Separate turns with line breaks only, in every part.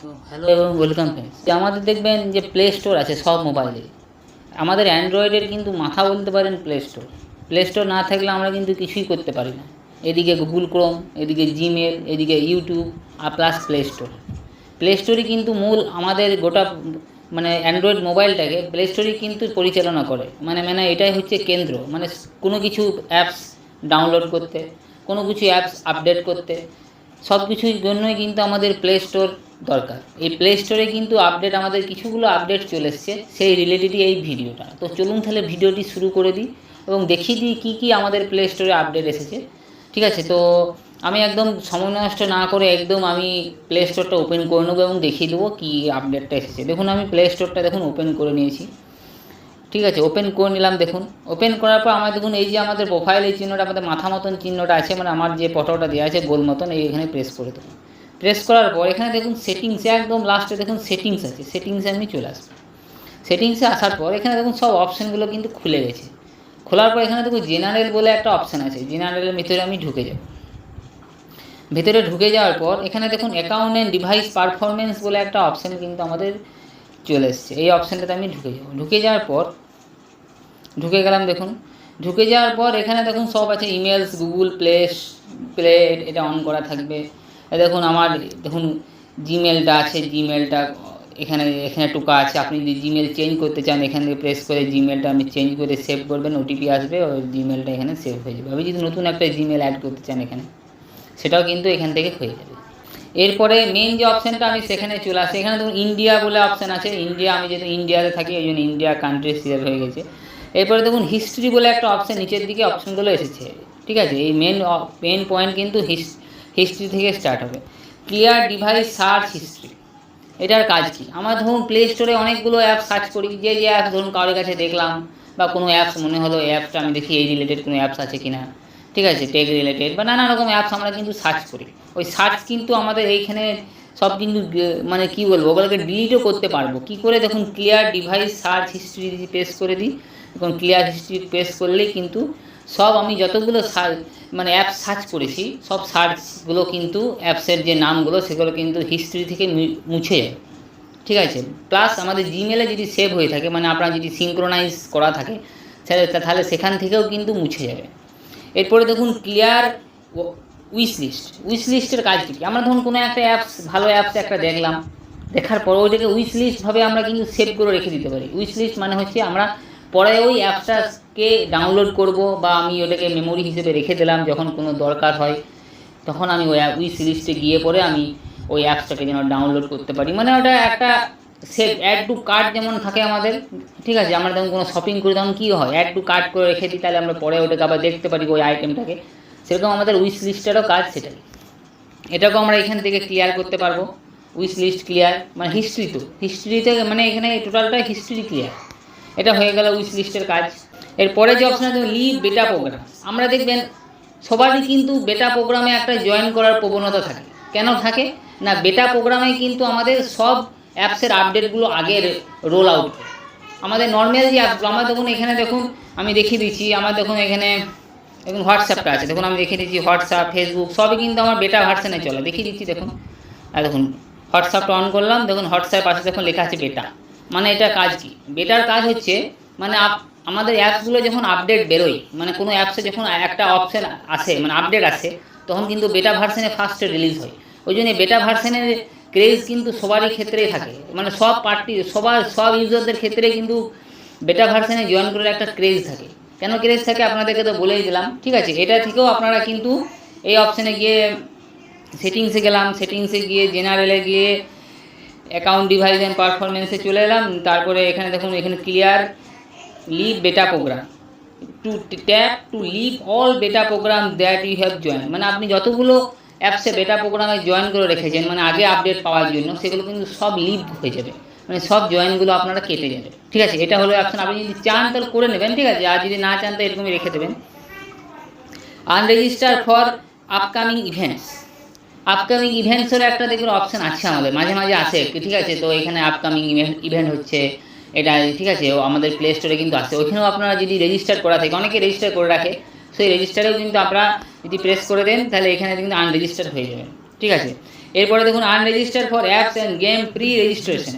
তো হ্যালো এবং welcome friends. আমাদের দেখবেন যে প্লে স্টোর আছে সব মোবাইলে। আমাদের অ্যান্ড্রয়েডের কিন্তু মাথা বলতে পারেন প্লে স্টোর। প্লে স্টোর না থাকলে আমরা কিন্তু কিছুই করতে পারি না। এদিকে গুগল ক্রোম, এদিকে জিমেল, এদিকে ইউটিউব আর প্লাস প্লে স্টোর। প্লে স্টোরই কিন্তু মূল আমাদের গোটা মানে অ্যান্ড্রয়েড মোবাইলটাকে প্লে স্টোরই কিন্তু পরিচালনা করে। মানে এটাই হচ্ছে কেন্দ্র, মানে কোনো কিছু অ্যাপস ডাউনলোড করতে, কোনো কিছু অ্যাপস আপডেট করতে, সব কিছুর জন্যই কিন্তু আমাদের প্লে স্টোর দরকার। এই প্লে স্টোরে কিন্তু আপডেট, আমাদের কিছুগুলো আপডেট চলে এসছে, সেই রিলেটেডই এই ভিডিওটা। তো চলুন তাহলে ভিডিওটি শুরু করে দিই এবং দেখিয়ে দিই কী কী আমাদের প্লে স্টোরে আপডেট এসেছে। ঠিক আছে, তো আমি একদম সময় নষ্ট না করে একদম আমি প্লে স্টোরটা ওপেন করে নেবো এবং দেখিয়ে দেবো কী আপডেটটা এসেছে। দেখুন আমি প্লে স্টোরটা দেখুন ওপেন করে নিয়েছি। ঠিক আছে, ওপেন করে নিলাম। দেখুন ওপেন করার পর আমার দেখুন এই যে আমাদের প্রোফাইল এই চিহ্নটা, আমাদের মাথা মতন চিহ্নটা আছে, মানে আমার যে ফটোটা দেওয়া আছে গোল মতন, এইখানে প্রেস করে দেবো। প্রেস করার পর এখানে দেখুন সেটিংসে একদম লাস্টে দেখুন সেটিংস আছে, সেটিংসে আমি চলে আসবো। সেটিংসে আসার পর এখানে দেখুন সব অপশানগুলো কিন্তু খুলে গেছে। খোলার পর এখানে দেখুন জেনারেল বলে একটা অপশান আছে, জেনারেলের ভিতরে আমি ঢুকে যাব। ভেতরে ঢুকে যাওয়ার পর এখানে দেখুন অ্যাকাউন্ট অ্যান্ড ডিভাইস পারফরমেন্স বলে একটা অপশান কিন্তু আমাদের চলে এসছে। এই অপশানটাতে আমি ঢুকে যাব। ঢুকে যাওয়ার পর ঢুকে গেলাম। দেখুন ঢুকে যাওয়ার পর এখানে দেখুন সব আছে, ইমেলস, গুগল প্লে এটা অন করা থাকবে। দেখুন আমার দেখুন জিমেলটা আছে, জিমেলটা এখানে এখানে টুকা আছে। আপনি যদি জিমেল চেঞ্জ করতে চান এখান থেকে প্রেস করে জিমেলটা আপনি চেঞ্জ করে সেভ করবেন, ওটিপি আসবে, ওই জিমেলটা এখানে সেভ হয়ে যাবে। আপনি যদি নতুন একটা জিমেল অ্যাড করতে চান এখানে, সেটাও কিন্তু এখান থেকে হয়ে যাবে। এরপরে মেন যে অপশানটা আমি সেখানে চলে আসি। এখানে দেখুন ইন্ডিয়া বলে অপশান আছে, ইন্ডিয়া, আমি যেহেতু ইন্ডিয়াতে থাকি ওই জন্য ইন্ডিয়া কান্ট্রি সিলেক্ট হয়ে গেছে। এরপরে দেখুন হিস্ট্রি বলে একটা অপশান নিচের দিকে অপশানগুলো এসেছে। ঠিক আছে, এই মেন পয়েন্ট কিন্তু হিস্ট্রি থেকে স্টার্ট হবে। ক্লিয়ার ডিভাইস সার্চ হিস্ট্রি, এটার কাজ কি? আমার ধরুন প্লে স্টোরে অনেকগুলো অ্যাপ সার্চ করি, যে অ্যাপ ধরুন কারোর কাছে দেখলাম বা কোনো অ্যাপস মনে হলো, অ্যাপটা আমি দেখি এই রিলেটেড কোনো অ্যাপস আছে কিনা। ঠিক আছে, টেক রিলেটেড বা নানা রকম অ্যাপস আমরা কিন্তু সার্চ করি। ওই সার্চ কিন্তু আমাদের এইখানে সব কিন্তু মানে কি বলবো, ওগুলোকে ডিলিটও করতে পারবো। কি করে? দেখুন ক্লিয়ার ডিভাইস সার্চ হিস্ট্রি যদি প্রেস করে দিই, এখন ক্লিয়ার হিস্ট্রি প্রেস করলেই কিন্তু সব আমি যতগুলো মানে অ্যাপ সার্চ করেছি সব সার্চগুলো কিন্তু অ্যাপসের যে নামগুলো সেগুলো কিন্তু হিস্ট্রি থেকে মুছে যায়। ঠিক আছে, প্লাস আমাদের জিমেলে যদি সেভ হয়ে থাকে, মানে আপনার যদি সিঙ্ক্রোনাইজ করা থাকে তাহলে সেখান থেকেও কিন্তু মুছে যাবে। এরপরে দেখুন ক্লিয়ার উইশ লিস্টের কাজ কী? আমরা ধরুন কোনো একটা অ্যাপস, ভালো অ্যাপস একটা দেখলাম, দেখার পর ওইটাকে উইশ লিস্টভাবে আমরা কিন্তু সেভ করে রেখে দিতে পারি। উইশ লিস্ট মানে হচ্ছে আমরা পরে ওই অ্যাপসটাকে ডাউনলোড করব, বা আমি ওটাকে মেমোরি হিসেবে রেখে দিলাম, যখন কোনো দরকার হয় তখন আমি ওই উইশ লিস্টে গিয়ে পরে আমি ওই অ্যাপসটাকে যেন ডাউনলোড করতে পারি। মানে ওটা একটা সেভ, অ্যাড টু কার্ট যেমন থাকে আমাদের। ঠিক আছে, আমরা যখন কোনো শপিং করি তখন কী হয়, অ্যাড টু কার্ট করে রেখে দিই, তাহলে আমরা পরে ওটাকে আবার দেখতে পারি ওই আইটেমটাকে। সেরকম আমাদের উইশ লিস্টেরও কাজ সেটাই। এটাকেও আমরা এখান থেকে ক্লিয়ার করতে পারবো। উইশ লিস্ট ক্লিয়ার মানে হিস্ট্রিতে মানে এখানে টোটালটা হিস্ট্রি ক্লিয়ার। এটা হয়ে গেল উইশ লিস্টের কাজ। এরপরে যে অপশন আছে লিভ বেটা প্রোগ্রাম, আমরা দেখবেন সবারই কিন্তু বেটা প্রোগ্রামে একটা জয়েন করার প্রবণতা থাকে। কেন থাকে না, বেটা প্রোগ্রামে কিন্তু আমাদের সব অ্যাপসের আপডেটগুলো আগের রোল আউট করে। আমাদের নর্মাল যে অ্যাপসগুলো, আমার দেখুন এখানে দেখুন আমি দেখিয়ে দিচ্ছি, আমার দেখুন এখানে দেখুন হোয়াটসঅ্যাপটা আছে, দেখুন আমি দেখিয়ে দিচ্ছি হোয়াটসঅ্যাপ, ফেসবুক সবই কিন্তু আমার বেটা ভার্সনে চলে, দেখিয়ে দিচ্ছি দেখুন। আর দেখুন হোয়াটসঅ্যাপটা অন করলাম, দেখুন হোয়াটসঅ্যাপ পাশে দেখুন লেখা আছে বেটা। মানে এটা কাজ কি? বেটার কাজ হচ্ছে মানে আমাদের অ্যাপসগুলো যখন আপডেট বেরোয়, মানে কোনো অ্যাপসে যখন একটা অপশান আসে, মানে আপডেট আসে, তখন কিন্তু বেটা ভার্সনে ফার্স্টে রিলিজ হয়। ওই জন্য বেটা ভার্সনের ক্রেজ কিন্তু সবারই ক্ষেত্রেই থাকে, মানে সব ইউজারদের ক্ষেত্রে কিন্তু বেটা ভার্সনে জয়েন করার একটা ক্রেজ থাকে। কেন ক্রেজ থাকে আপনাদেরকে তো বলেই দিলাম। ঠিক আছে, এটা থেকেও আপনারা কিন্তু এই অপশানে গিয়ে সেটিংসে গেলাম, সেটিংসে গিয়ে জেনারেলে গিয়ে অ্যাকাউন্ট ডিভাইস অ্যান্ড পারফরমেন্সে চলে এলাম। তারপরে এখানে দেখুন এখানে clear leave beta program, to tap to leave all beta program that you have join, মানে আপনি যতগুলো অ্যাপসে বেটা প্রোগ্রামে জয়েন করে রেখেছেন মানে আগে আপডেট পাওয়ার জন্য, সেগুলো কিন্তু সব লিভ হয়ে যাবে, মানে সব জয়েনগুলো আপনারা কেটে যাবে। ঠিক আছে, এটা হলো অপশান। আপনি যদি চান তাহলে করে নেবেন, ঠিক আছে, আর যদি না চান তো এরকমই রেখে দেবেন। Unregister for upcoming events, upcoming ইভেন্টসের একটা দেখবেন অপশান আছে আমাদের, মাঝে মাঝে আসে। ঠিক আছে, তো এখানে আপকামিং ইভেন্ট হচ্ছে এটা, ঠিক আছে, আমাদের প্লে স্টোরে কিন্তু আসে। ওইখানেও আপনারা যদি রেজিস্টার করা থাকে, অনেকে রেজিস্টার করে রাখে, সেই রেজিস্টারেও কিন্তু আপনারা যদি প্রেস করে দেন তাহলে এখানে কিন্তু আনরেজিস্টার হয়ে যাবে। ঠিক আছে, এরপরে দেখুন unregistered for apps and game pre registration,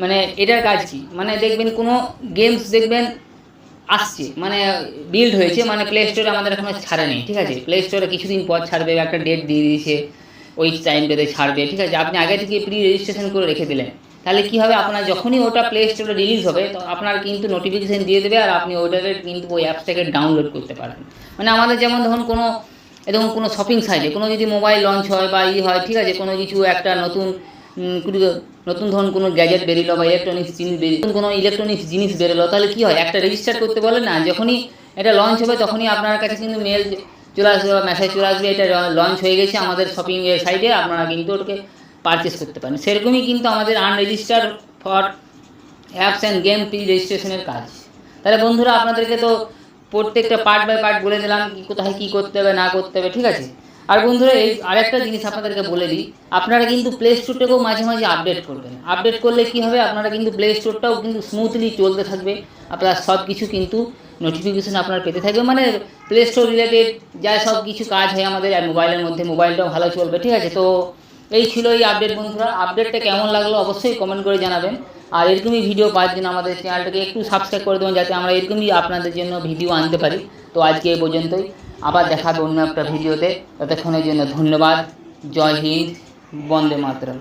মানে এটার কাজ কি, মানে দেখবেন কোনো গেমস দেখবেন আসছে, মানে বিল্ড হয়েছে, মানে প্লে স্টোরে আমাদের এখনো ছাড়ে নেই, ঠিক আছে, প্লে স্টোরে কিছুদিন পর ছাড়বে, একটা ডেট দিয়ে দিয়েছে, ওই টাইম বেঁধে ছাড়বে, ঠিক আছে, আপনি আগে থেকে প্রি রেজিস্ট্রেশন করে রেখে দিলেন, তাহলে কি হবে, আপনার যখনই ওটা প্লে স্টোরে রিলিজ হবে তো আপনার কিন্তু নোটিফিকেশান দিয়ে দেবে, আর আপনি ওটাকে কিন্তু ওই অ্যাপসটাকে ডাউনলোড করতে পারেন। মানে আমাদের যেমন ধরুন কোনো এরকম কোনো শপিং সাইটে কোনো যদি মোবাইল লঞ্চ হয় বা হয়, ঠিক আছে, কোনো কিছু একটা নতুন নতুন ধরুন কোনো গ্যাজেট বেরোলো বা ইলেকট্রনিক্স জিনিস বেরোলো, কোনো ইলেকট্রনিক্স জিনিস বেরোলো, তাহলে কী হয়, একটা রেজিস্টার করতে বলে না, যখনই এটা লঞ্চ হবে তখনই আপনার কাছে কিন্তু মেল চলে আসবে বা মেসেজ চলে আসবে, এটা লঞ্চ হয়ে গেছে আমাদের শপিং সাইটে, আপনারা কিন্তু ওটাকে পারচেস করতে পারেন। সেরকমই কিন্তু আমাদের unregister for apps and game pre রেজিস্ট্রেশনের কাজ। তাহলে বন্ধুরা আপনাদেরকে তো প্রত্যেকটা পার্ট বাই পার্ট বলে দিলাম কি কোথায় কী করতে হবে না করতে হবে, ঠিক আছে। আর বন্ধুরা এই আরেকটা জিনিস আপনাদেরকে বলে দিই, আপনারা কিন্তু প্লে স্টোরটাকেও মাঝে মাঝে আপডেট করবেন। আপডেট করলে কি হবে, আপনারা কিন্তু প্লে স্টোরটাও কিন্তু স্মুথলি চলতে থাকবে, আপনার সব কিছু কিন্তু নোটিফিকেশান আপনার পেতে থাকবে, মানে প্লে স্টোর রিলেটেড যা সব কিছু কাজ হয় আমাদের মোবাইলের মধ্যে, মোবাইলটাও ভালো চলবে, ঠিক আছে। তো এই ছিল এই আপডেট বন্ধুরা, আপডেটটা কেমন লাগলো অবশ্যই কমেন্ট করে জানাবেন, আর এরকমই ভিডিও পাওয়ার জন্য আমাদের চ্যানেলটাকে একটু সাবস্ক্রাইব করে দেবেন, যাতে আমরা এরকমই আপনাদের জন্য ভিডিও আনতে পারি। তো আজকে এই পর্যন্তই, আবার দেখাবে অন্য একটা ভিডিওতে, ততক্ষণের জন্য ধন্যবাদ। জয় হিন্দ, বন্দে মাতরম।